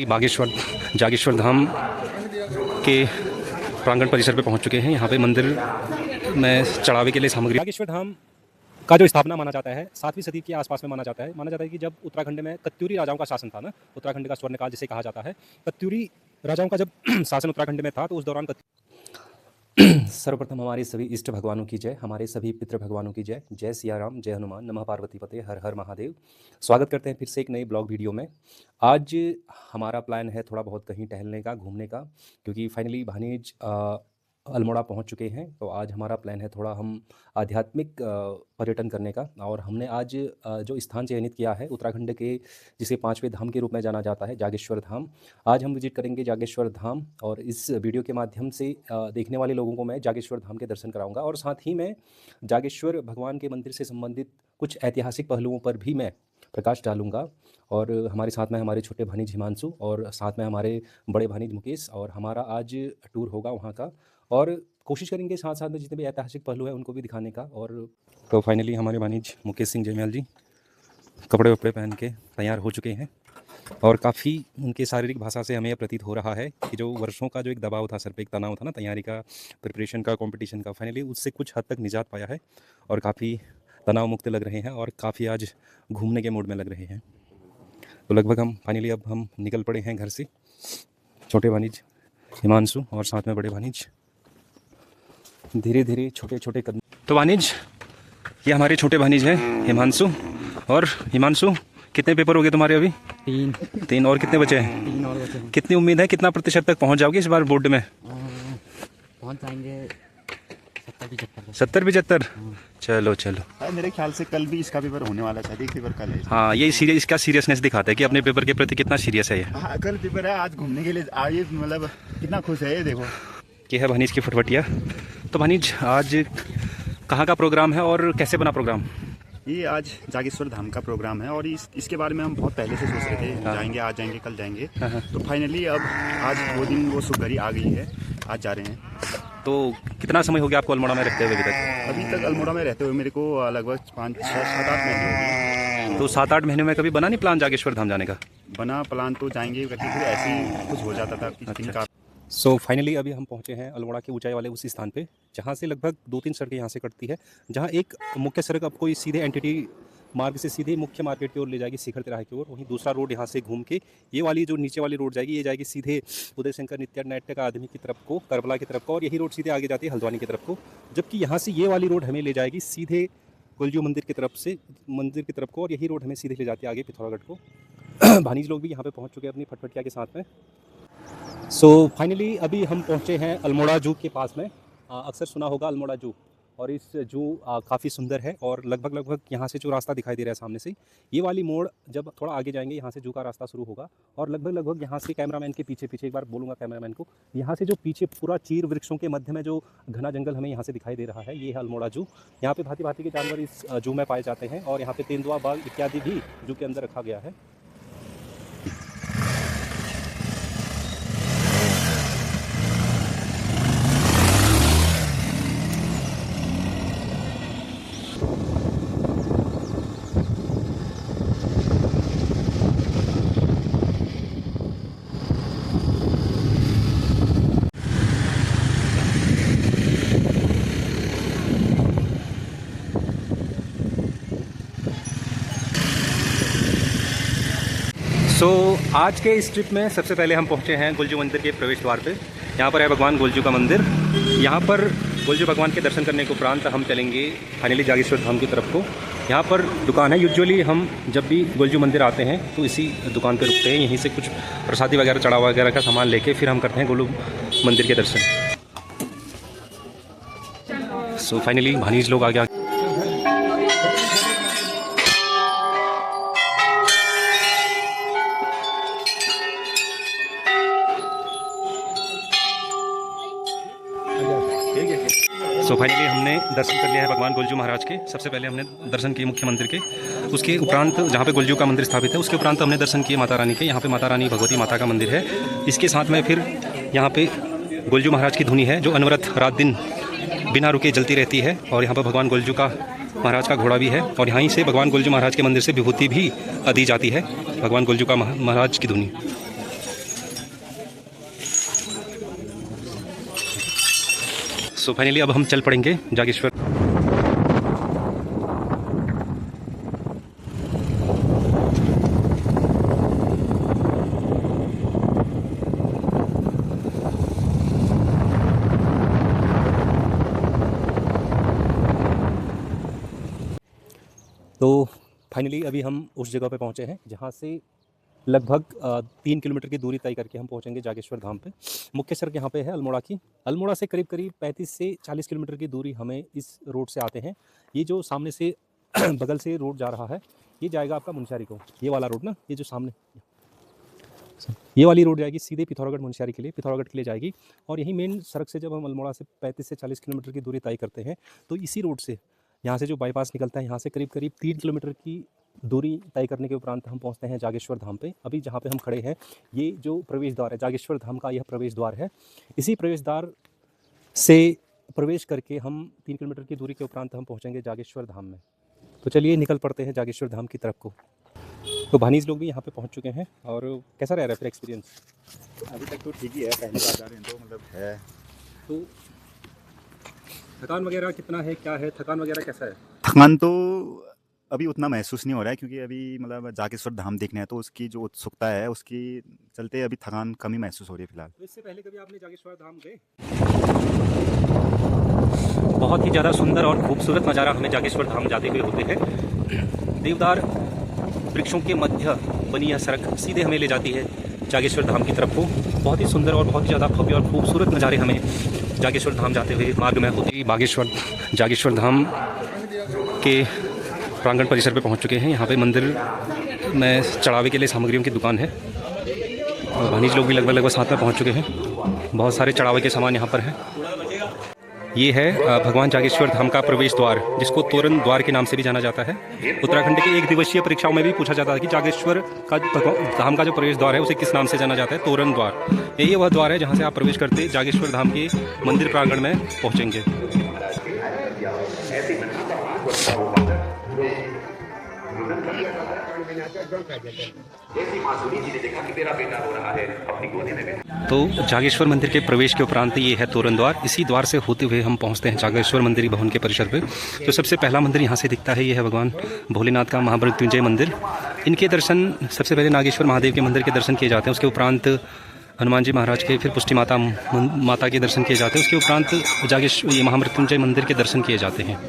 बागेश्वर जागेश्वर धाम के प्रांगण परिसर पे पहुंच चुके हैं। यहाँ पे मंदिर में चढ़ावे के लिए सामग्री। जागेश्वर धाम का जो स्थापना माना जाता है 7वीं सदी के आसपास में माना जाता है कि जब उत्तराखंड में कत्यूरी राजाओं का शासन था ना, उत्तराखंड का स्वर्णकाल जिसे कहा जाता है, कत्यूरी राजाओं का जब शासन उत्तराखंड में था तो उस दौरान सर्वप्रथम हमारे सभी इष्ट भगवानों की जय, हमारे सभी पितृ भगवानों की जय। जय सिया राम, जय हनुमान, नमः पार्वती पते, हर हर महादेव। स्वागत करते हैं फिर से एक नई ब्लॉग वीडियो में। आज हमारा प्लान है थोड़ा बहुत कहीं टहलने का, घूमने का, क्योंकि फाइनली भानीज अल्मोड़ा पहुंच चुके हैं। तो आज हमारा प्लान है थोड़ा हम आध्यात्मिक पर्यटन करने का। और हमने आज जो स्थान चयनित किया है उत्तराखंड के, जिसे 5वें धाम के रूप में जाना जाता है, जागेश्वर धाम। आज हम विजिट करेंगे जागेश्वर धाम और इस वीडियो के माध्यम से देखने वाले लोगों को मैं जागेश्वर धाम के दर्शन कराऊंगा। और साथ ही मैं जागेश्वर भगवान के मंदिर से संबंधित कुछ ऐतिहासिक पहलुओं पर भी मैं प्रकाश डालूंगा। और हमारे साथ में हमारे छोटे भानीज हिमांशु और साथ में हमारे बड़े भानीज मुकेश, और हमारा आज टूर होगा वहाँ का। और कोशिश करेंगे साथ साथ में जितने भी ऐतिहासिक पहलू हैं उनको भी दिखाने का। और तो फाइनली हमारे भानीज मुकेश सिंह जयमल जी कपड़े वपड़े पहन के तैयार हो चुके हैं। और काफ़ी उनके शारीरिक भाषा से हमें यह प्रतीत हो रहा है कि जो वर्षों का जो एक दबाव था, सर पे एक तनाव था ना, तैयारी का, प्रिपरेशन का, कंपटीशन का, फाइनली उससे कुछ हद तक निजात पाया है और काफ़ी तनाव मुक्त लग रहे हैं और काफ़ी आज घूमने के मूड में लग रहे हैं। तो लगभग हम फाइनली अब हम निकल पड़े हैं घर से, छोटे भानीज हिमांशु और साथ में बड़े भानीज, धीरे धीरे छोटे छोटे कदम। तो भानीज ये हमारे छोटे भानीज हैं हिमांशु। और हिमांशु कितने पेपर हो गए तुम्हारे अभी? 3 और कितने बचे हैं? 3 और बचे हैं। कितनी उम्मीद है, कितना प्रतिशत तक पहुंच जाओगे इस बार बोर्ड में? पहुंच जाएंगे 70-75। चलो चलो। मेरे ख्याल से कल भी इसका पेपर होने वाला है, पेपर कल है। हाँ, ये सीरियस, इसका सीरियसनेस दिखाता है कि अपने पेपर के प्रति कितना सीरियस है ये। हाँ, कल पेपर है, आज घूमने के लिए आइए, मतलब कितना खुश है ये देखो। ये है भानीज की फटफटिया। तो भानीज आज कहाँ का प्रोग्राम है और कैसे बना प्रोग्राम? ये आज जागेश्वर धाम का प्रोग्राम है और इसके बारे में हम बहुत पहले से सोच रहे थे, जाएंगे, आज जाएंगे, कल जाएंगे। तो फाइनली अब आज वो दिन, वो सुखघड़ी आ गई है, आज जा रहे हैं। तो कितना समय हो गया आपको अल्मोड़ा में रहते हुए अभी तक अल्मोड़ा में रहते हुए मेरे को लगभग 5-6-7-8 महीने हो गए। तो 7-8 महीने में कभी बना नहीं प्लान जागेश्वर धाम जाने का? बना प्लान तो जाएंगे करके, फिर ऐसे ही कुछ हो जाता था कि सो फाइनली अभी हम पहुंचे हैं अल्मोड़ा के ऊंचाई वाले उस स्थान पे जहां से लगभग 2-3 सड़कें यहाँ से कटती है। जहां एक मुख्य सड़क आपको इस सीधे एनटीटी मार्ग से सीधे मुख्य मार्केट की ओर ले जाएगी, शिखर तिराहे की ओर। वहीं दूसरा रोड यहाँ से घूम के ये वाली जो नीचे वाली रोड जाएगी, ये जाएगी सीधे उदय शंकर नृत्य नाट्य अकादमी की तरफ को, करबला की तरफ को, और यही रोड सीधे आगे जाती है हल्द्वानी की तरफ को। जबकि यहाँ से ये वाली रोड हमें ले जाएगी सीधे गुलजू मंदिर की तरफ से, मंदिर की तरफ को, और यही रोड हमें सीधे ले जाती है आगे पिथौरागढ़ को। भानीज लोग भी यहाँ पे पहुँच चुके हैं अपनी फटफटिया के साथ में। सो फाइनली अभी हम पहुँचे हैं अल्मोड़ा जू के पास में। अक्सर सुना होगा अल्मोड़ा जू, और इस जू काफ़ी सुंदर है। और लगभग यहाँ से जो रास्ता दिखाई दे रहा है सामने से, ये वाली मोड़ जब थोड़ा आगे जाएंगे यहाँ से जू का रास्ता शुरू होगा। और लगभग यहाँ से कैमरामैन के पीछे एक बार बोलूँगा कैमरामैन को, यहाँ से जो पीछे पूरा चीर वृक्षों के मध्य में जो घना जंगल हमें यहाँ से दिखाई दे रहा है, ये है अल्मोड़ा जू। यहाँ पे भांति भांति के जानवर इस जू में पाए जाते हैं और यहाँ पे तेंदुआ, बाघ इत्यादि भी जू के अंदर रखा गया है। सो आज के इस ट्रिप में सबसे पहले हम पहुंचे हैं गुलजू मंदिर के प्रवेश द्वार पे। यहाँ पर है भगवान गुलजू का मंदिर। यहाँ पर गुलजू भगवान के दर्शन करने के उपरांत हम चलेंगे फाइनली जागेश्वर धाम की तरफ को। यहाँ पर दुकान है, यूजुअली हम जब भी गुलजू मंदिर आते हैं तो इसी दुकान पे रुकते हैं। यहीं से कुछ प्रसादी वगैरह, चढ़ावा वगैरह का सामान लेके फिर हम करते हैं गुलजू मंदिर के दर्शन। सो फाइनली भानीज लोग आ गया। सो फाइनली हमने दर्शन कर लिया है भगवान गुलजू महाराज के। सबसे पहले हमने दर्शन किए मुख्य मंदिर के, उसके उपरांत जहाँ पे गुलजू का मंदिर स्थापित है उसके उपरांत हमने दर्शन किए माता रानी के। यहाँ पे माता रानी भगवती माता का मंदिर है। इसके साथ में फिर यहाँ पे गुलजू महाराज की धुनी है जो अनवरत रात दिन बिना रुके जलती रहती है। और यहाँ पर भगवान गुलजू का महाराज का घोड़ा भी है और यहीं से भगवान गुलजू महाराज के मंदिर से विभूति भी दी जाती है, भगवान गुलजू का महाराज की धुनी। सो फाइनली अब हम चल पड़ेंगे जागेश्वर। तो फाइनली अभी हम उस जगह पे पहुंचे हैं जहां से लगभग 3 किलोमीटर की दूरी तय करके हम पहुंचेंगे जागेश्वर धाम पे। मुख्य सड़क यहाँ पे है अल्मोड़ा की। अल्मोड़ा से करीब करीब 35 से 40 किलोमीटर की दूरी हमें इस रोड से आते हैं। ये जो सामने से बगल से रोड जा रहा है ये जाएगा आपका मुनस्यारी को। ये वाला रोड ना, ये जो सामने ये वाली रोड जाएगी सीधे पिथौरागढ़ मुनस्यारी के लिए, पिथौरागढ़ के लिए जाएगी। और यही मेन सड़क से जब हम अल्मोड़ा से 35 से 40 किलोमीटर की दूरी तय करते हैं तो इसी रोड से यहाँ से जो बाईपास निकलता है यहाँ से करीब करीब 3 किलोमीटर की दूरी तय करने के उपरांत हम पहुँचते हैं जागेश्वर धाम पे। अभी जहाँ पे हम खड़े हैं ये जो प्रवेश द्वार है जागेश्वर धाम का, यह प्रवेश द्वार है। इसी प्रवेश द्वार से प्रवेश करके हम 3 किलोमीटर की दूरी के उपरांत हम पहुँचेंगे जागेश्वर धाम में। तो चलिए निकल पड़ते हैं जागेश्वर धाम की तरफ को। तो भानीज लोग भी यहाँ पे पहुँच चुके हैं। और कैसा रह रहा है फिर एक्सपीरियंस? अभी तक तो ठीक ही है, पहली बार जा रहे हैं तो मतलब है। तो थकान वगैरह कितना है, क्या है, थकान वगैरह कैसा है? थकान तो अभी उतना महसूस नहीं हो रहा है क्योंकि अभी मतलब जागेश्वर धाम देखना है तो उसकी जो उत्सुकता है उसकी चलते अभी थकान कम ही महसूस हो रही है फिलहाल। तो इससे पहले कभी आपने जागेश्वर धाम गए? बहुत ही ज़्यादा सुंदर और खूबसूरत नज़ारा हमें जागेश्वर धाम जाते हुए होते हैं। देवदार वृक्षों के मध्य बनी यह सड़क सीधे हमें ले जाती है जागेश्वर धाम की तरफ को। बहुत ही सुंदर और बहुत ही ज़्यादा भव्य और खूबसूरत नज़ारे हमें जागेश्वर धाम जाते हुए मार्ग में होते ही जागेश्वर धाम के प्रांगण परिसर पे पहुंच चुके हैं। यहाँ पे मंदिर में चढ़ावे के लिए सामग्रियों की दुकान है और भानीज लोग भी लगभग साथ में पहुंच चुके हैं। बहुत सारे चढ़ावे के सामान यहाँ पर हैं। ये है भगवान जागेश्वर धाम का प्रवेश द्वार जिसको तोरण द्वार के नाम से भी जाना जाता है। उत्तराखंड के 1 दिवसीय परीक्षाओं में भी पूछा जाता है कि जागेश्वर का धाम का जो प्रवेश द्वार है उसे किस नाम से जाना जाता है? तोरण द्वार। यही वह द्वार है जहाँ से आप प्रवेश करते जागेश्वर धाम के मंदिर प्रांगण में पहुँचेंगे। तो जागेश्वर मंदिर के प्रवेश के उपरांत ये है तोरण द्वार। इसी द्वार से होते हुए हम पहुंचते हैं जागेश्वर मंदिर भवन के परिसर पे। तो सबसे पहला मंदिर यहाँ से दिखता है, ये है भगवान भोलेनाथ का महामृत्युंजय मंदिर। इनके दर्शन सबसे पहले नागेश्वर महादेव के मंदिर के दर्शन किए जाते हैं, उसके उपरांत हनुमान जी महाराज के, फिर पुष्टि माता के दर्शन किए जाते हैं, उसके उपरांत जागेश्वर ये महामृत्युंजय मंदिर के दर्शन किए जाते हैं।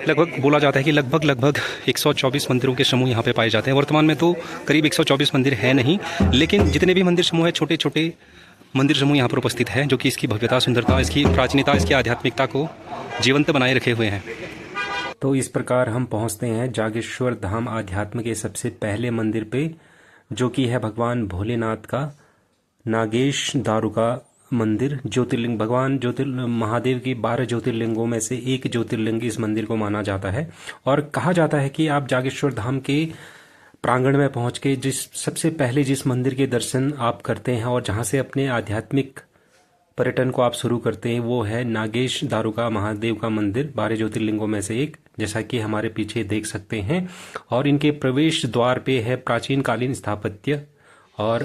लगभग बोला जाता है कि लगभग 124 मंदिरों के समूह यहाँ पे पाए जाते हैं। वर्तमान में तो करीब 124 मंदिर है नहीं, लेकिन जितने भी मंदिर समूह है छोटे छोटे मंदिर समूह यहाँ पर उपस्थित हैं जो कि इसकी भव्यता, सुंदरता, इसकी प्राचीनता, इसकी आध्यात्मिकता को जीवंत बनाए रखे हुए हैं। तो इस प्रकार हम पहुँचते हैं जागेश्वर धाम आध्यात्म के सबसे पहले मंदिर पे, जो कि है भगवान भोलेनाथ का नागेश दारुका मंदिर। ज्योतिर्लिंग भगवान महादेव की 12 ज्योतिर्लिंगों में से एक ज्योतिर्लिंग इस मंदिर को माना जाता है। और कहा जाता है कि आप जागेश्वर धाम के प्रांगण में पहुंच के सबसे पहले जिस मंदिर के दर्शन आप करते हैं और जहां से अपने आध्यात्मिक पर्यटन को आप शुरू करते हैं वो है नागेश दारुका महादेव का मंदिर, 12 ज्योतिर्लिंगों में से एक, जैसा कि हमारे पीछे देख सकते हैं। और इनके प्रवेश द्वार पे है प्राचीन कालीन स्थापत्य और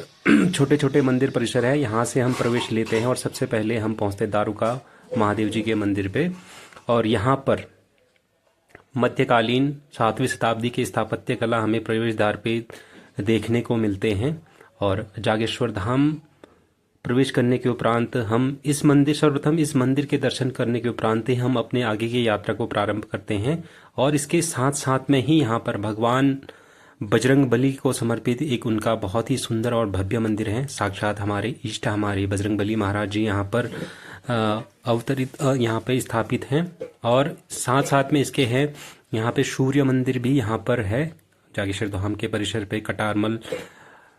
छोटे छोटे मंदिर परिसर है। यहाँ से हम प्रवेश लेते हैं और सबसे पहले हम पहुँचते हैं दारुका महादेव जी के मंदिर पे। और यहाँ पर मध्यकालीन 7वीं शताब्दी की स्थापत्य कला हमें प्रवेश द्वार पे देखने को मिलते हैं। और जागेश्वर धाम प्रवेश करने के उपरांत हम सर्वप्रथम इस मंदिर के दर्शन करने के उपरांत ही हम अपने आगे की यात्रा को प्रारंभ करते हैं। और इसके साथ साथ में ही यहाँ पर भगवान बजरंग बली को समर्पित एक उनका बहुत ही सुंदर और भव्य मंदिर है। साक्षात हमारे इष्ट हमारे बजरंग बली महाराज जी यहाँ पर अवतरित यहाँ पे स्थापित हैं। और साथ साथ में इसके हैं यहाँ पे सूर्य मंदिर भी यहाँ पर है। जागेश्वर धाम के परिसर पे कटारमल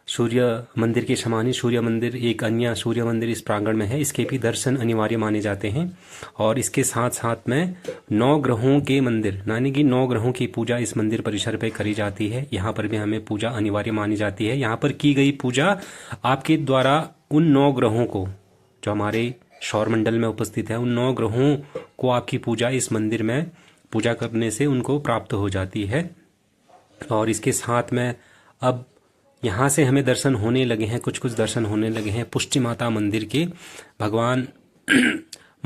सूर्य मंदिर के समान ही सूर्य मंदिर, एक अन्य सूर्य मंदिर इस प्रांगण में है। इसके भी दर्शन अनिवार्य माने जाते हैं। और इसके साथ साथ में 9 ग्रहों के मंदिर, यानी कि 9 ग्रहों की पूजा इस मंदिर परिसर पे करी जाती है। यहाँ पर भी हमें पूजा अनिवार्य मानी जाती है। यहाँ पर की गई पूजा आपके द्वारा उन 9 ग्रहों को, जो हमारे सौर मंडल में उपस्थित है, उन 9 ग्रहों को आपकी पूजा इस मंदिर में पूजा करने से उनको प्राप्त हो जाती है। और इसके साथ में अब यहाँ से हमें दर्शन होने लगे हैं, कुछ दर्शन होने लगे हैं पुष्टि माता मंदिर के। भगवान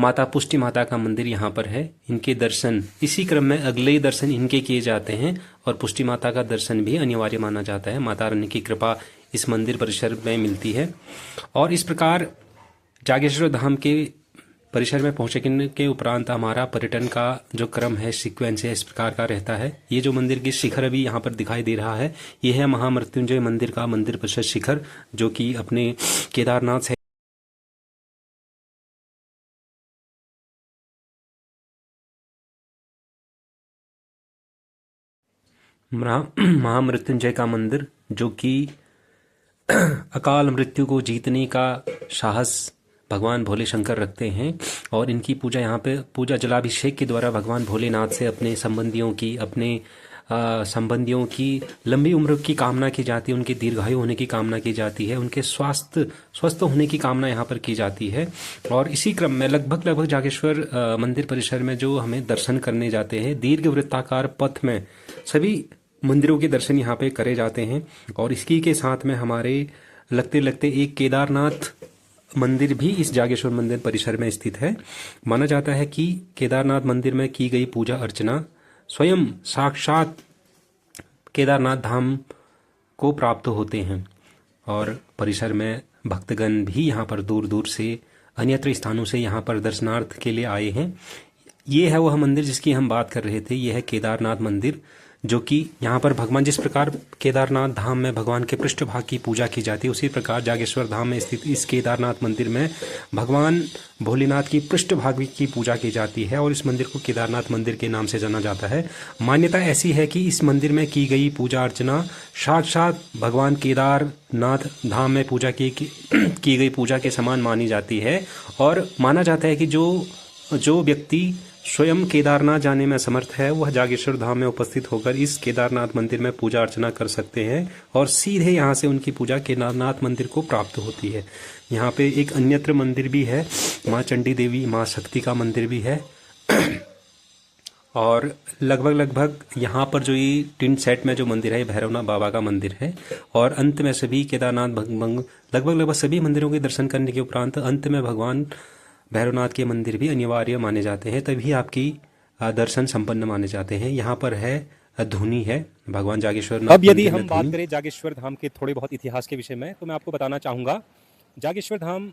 माता पुष्टि माता का मंदिर यहाँ पर है। इनके दर्शन इसी क्रम में अगले दर्शन इनके किए जाते हैं और पुष्टि माता का दर्शन भी अनिवार्य माना जाता है। माता रानी की कृपा इस मंदिर परिसर में मिलती है। और इस प्रकार जागेश्वर धाम के परिसर में पहुंचने के उपरांत हमारा पर्यटन का जो क्रम है, सीक्वेंस है, इस प्रकार का रहता है। ये जो मंदिर की शिखर अभी यहाँ पर दिखाई दे रहा है, ये है महामृत्युंजय मंदिर का मंदिर परिसर शिखर, जो कि अपने केदारनाथ से महामृत्युंजय का मंदिर, जो कि अकाल मृत्यु को जीतने का साहस भगवान भोले शंकर रखते हैं। और इनकी पूजा यहाँ पे पूजा जलाभिषेक के द्वारा भगवान भोलेनाथ से अपने संबंधियों की लंबी उम्र की कामना की जाती है, उनके दीर्घायु होने की कामना की जाती है, उनके स्वस्थ होने की कामना यहाँ पर की जाती है। और इसी क्रम में लगभग जागेश्वर मंदिर परिसर में जो हमें दर्शन करने जाते हैं, दीर्घ वृत्ताकार पथ में सभी मंदिरों के दर्शन यहाँ पे करे जाते हैं। और इसी के साथ में हमारे लगते एक केदारनाथ मंदिर भी इस जागेश्वर मंदिर परिसर में स्थित है। माना जाता है कि केदारनाथ मंदिर में की गई पूजा अर्चना स्वयं साक्षात केदारनाथ धाम को प्राप्त होते हैं। और परिसर में भक्तगण भी यहाँ पर दूर दूर से अन्यत्र स्थानों से यहाँ पर दर्शनार्थ के लिए आए हैं। ये है वह मंदिर जिसकी हम बात कर रहे थे। यह है केदारनाथ मंदिर, जो कि यहाँ पर भगवान, जिस प्रकार केदारनाथ धाम में भगवान के पृष्ठभाग की पूजा की जाती है, उसी प्रकार जागेश्वर धाम में स्थित इस केदारनाथ मंदिर में भगवान भोलेनाथ की पृष्ठभाग की पूजा की जाती है। और इस मंदिर को केदारनाथ मंदिर के नाम से जाना जाता है। मान्यता ऐसी है कि इस मंदिर में की गई पूजा अर्चना साक्षात भगवान केदारनाथ धाम में पूजा की गई पूजा के समान मानी जाती है। और माना जाता है कि जो व्यक्ति स्वयं केदारनाथ जाने में असमर्थ है, वह जागेश्वर धाम में उपस्थित होकर इस केदारनाथ मंदिर में पूजा अर्चना कर सकते हैं और सीधे यहाँ से उनकी पूजा केदारनाथ मंदिर को प्राप्त होती है। यहाँ पे एक अन्यत्र मंदिर भी है, माँ चंडी देवी, माँ शक्ति का मंदिर भी है। और लगभग यहाँ पर जो ये टिन सेट में जो मंदिर है, भैरवनाथ बाबा का मंदिर है। और अंत में सभी केदारनाथ लगभग सभी मंदिरों के दर्शन करने के उपरांत अंत में भगवान भैरवनाथ के मंदिर भी अनिवार्य माने जाते हैं, तभी आपकी दर्शन संपन्न माने जाते हैं। यहाँ पर है धुनी है भगवान जागेश्वर। अब यदि हम बात करें जागेश्वर धाम के थोड़े बहुत इतिहास के विषय में, तो मैं आपको बताना चाहूँगा, जागेश्वर धाम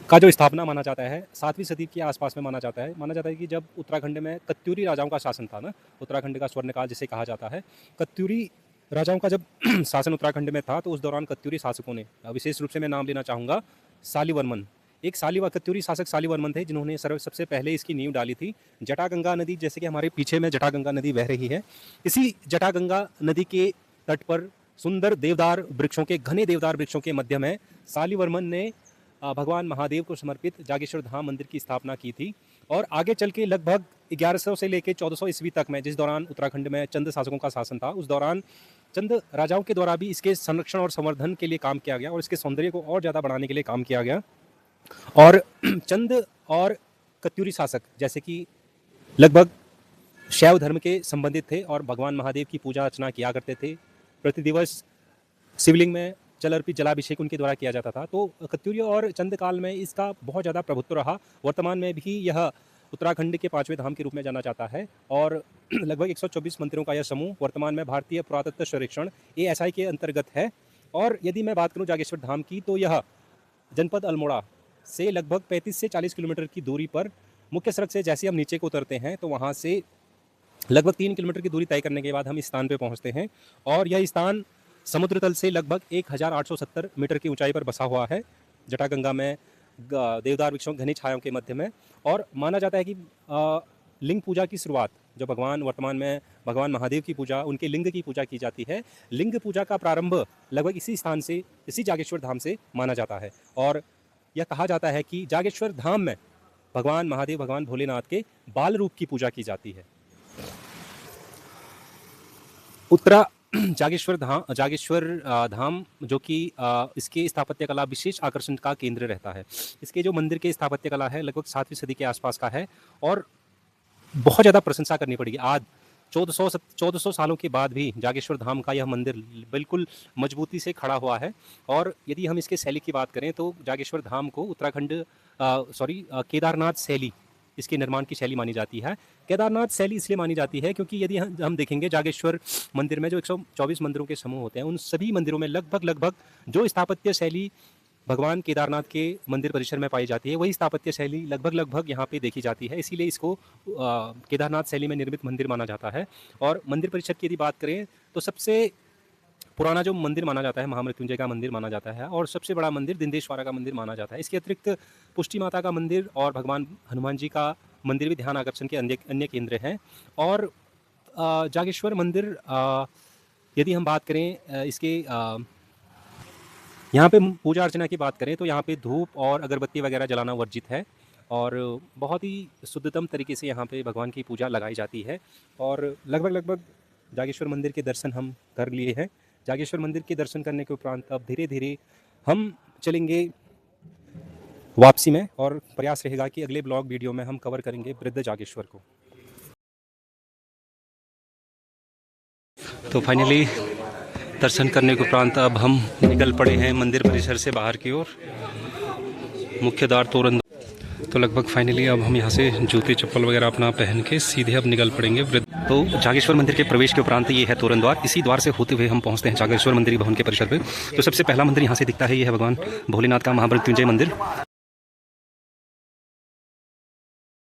का जो स्थापना माना जाता है 7वीं सदी के आसपास में माना जाता है। माना जाता है कि जब उत्तराखंड में कत्यूरी राजाओं का शासन था ना, उत्तराखंड का स्वर्णकाल जिसे कहा जाता है, कत्यूरी राजाओं का जब शासन उत्तराखंड में था, तो उस दौरान कत्यूरी शासकों ने, विशेष रूप से मैं नाम लेना चाहूँगा शालिवर्मन, एक कत्यूरी शासक शालिवर्मन थे, जिन्होंने सबसे पहले इसकी नींव डाली थी। जटागंगा नदी, जैसे कि हमारे पीछे में जटागंगा नदी बह रही है, इसी जटागंगा नदी के तट पर सुंदर देवदार वृक्षों के, घने देवदार वृक्षों के मध्य में शालिवर्मन ने भगवान महादेव को समर्पित जागेश्वर धाम मंदिर की स्थापना की थी। और आगे चल के लगभग 1100 से लेकर 1400 ईस्वी तक में, जिस दौरान उत्तराखंड में चंद शासकों का शासन था, उस दौरान चंद राजाओं के द्वारा भी इसके संरक्षण और संवर्धन के लिए काम किया गया और इसके सौंदर्य को और ज़्यादा बढ़ाने के लिए काम किया गया। और चंद और कत्यूरी शासक, जैसे कि लगभग शैव धर्म के संबंधित थे और भगवान महादेव की पूजा अर्चना किया करते थे। प्रतिदिवस शिवलिंग में जल अर्पित जलाभिषेक उनके द्वारा किया जाता था। तो कत्यूरी और चंद काल में इसका बहुत ज़्यादा प्रभुत्व रहा। वर्तमान में भी यह उत्तराखंड के 5वें धाम के रूप में जाना जाता है। और लगभग 124 मंदिरों का यह समूह वर्तमान में भारतीय पुरातत्व सर्वेक्षण ASI के अंतर्गत है। और यदि मैं बात करूं जागेश्वर धाम की, तो यह जनपद अल्मोड़ा से लगभग 35 से 40 किलोमीटर की दूरी पर, मुख्य सड़क से जैसे हम नीचे को उतरते हैं, तो वहाँ से लगभग 3 किलोमीटर की दूरी तय करने के बाद हम इस स्थान पर पहुँचते हैं। और यह स्थान समुद्र तल से लगभग 1870 मीटर की ऊंचाई पर बसा हुआ है, जटागंगा में देवदार वृक्षों घनी छायाओं के मध्य में। और माना जाता है कि लिंग पूजा की शुरुआत, जो वर्तमान में भगवान महादेव की पूजा, उनके लिंग की पूजा की जाती है, लिंग पूजा का प्रारंभ लगभग इसी स्थान से, इसी जागेश्वर धाम से माना जाता है। और यह कहा जाता है कि जागेश्वर धाम में भगवान महादेव, भगवान भोलेनाथ के बाल रूप की पूजा की जाती है। जागेश्वर धाम जो कि इसके स्थापत्य कला विशेष आकर्षण का केंद्र रहता है। इसके जो मंदिर के स्थापत्य कला है, लगभग 7वीं सदी के आसपास का है और बहुत ज़्यादा प्रशंसा करनी पड़ेगी। आज 1400 सालों के बाद भी जागेश्वर धाम का यह मंदिर बिल्कुल मजबूती से खड़ा हुआ है। और यदि हम इसके शैली की बात करें तो जागेश्वर धाम को उत्तराखंड केदारनाथ शैली इसके निर्माण की शैली मानी जाती है। केदारनाथ शैली इसलिए मानी जाती है क्योंकि यदि हम देखेंगे जागेश्वर मंदिर में जो 124 मंदिरों के समूह होते हैं, उन सभी मंदिरों में लगभग जो स्थापत्य शैली भगवान केदारनाथ के मंदिर परिसर में पाई जाती है, वही स्थापत्य शैली लगभग यहाँ पे देखी जाती है। इसीलिए इसको केदारनाथ शैली में निर्मित मंदिर माना जाता है। और मंदिर परिसर की यदि बात करें तो सबसे पुराना जो मंदिर माना जाता है महामृत्युंजय का मंदिर माना जाता है, और सबसे बड़ा मंदिर दिंदेश्वरा का मंदिर माना जाता है। इसके अतिरिक्त पुष्टि माता का मंदिर और भगवान हनुमान जी का मंदिर भी ध्यान आकर्षण के अन्य केंद्र हैं। और जागेश्वर मंदिर यदि हम बात करें इसके यहाँ पे पूजा अर्चना की बात करें तो यहाँ पे धूप और अगरबत्ती वगैरह जलाना वर्जित है, और बहुत ही शुद्धतम तरीके से यहाँ पे भगवान की पूजा लगाई जाती है। और लगभग जागेश्वर मंदिर के दर्शन हम कर लिए हैं। जागेश्वर मंदिर के दर्शन करने के उपरांत अब धीरे धीरे हम चलेंगे वापसी में, और प्रयास रहेगा कि अगले ब्लॉग वीडियो में हम कवर करेंगे वृद्ध जागेश्वर को। तो फाइनली दर्शन करने के उपरांत अब हम निकल पड़े हैं मंदिर परिसर से बाहर की ओर, मुख्य द्वार तोरण। तो लगभग फाइनली अब हम यहाँ से जूते चप्पल वगैरह अपना पहन के सीधे अब निकल पड़ेंगे। तो जागेश्वर मंदिर के प्रवेश के उपरांत ये है तोरण द्वार। इसी द्वार से होते हुए हम पहुँचते हैं जागेश्वर मंदिर भवन के परिसर पे। तो सबसे पहला मंदिर यहाँ से दिखता है, ये है भगवान भोलेनाथ का महामृत्युंजय मंदिर।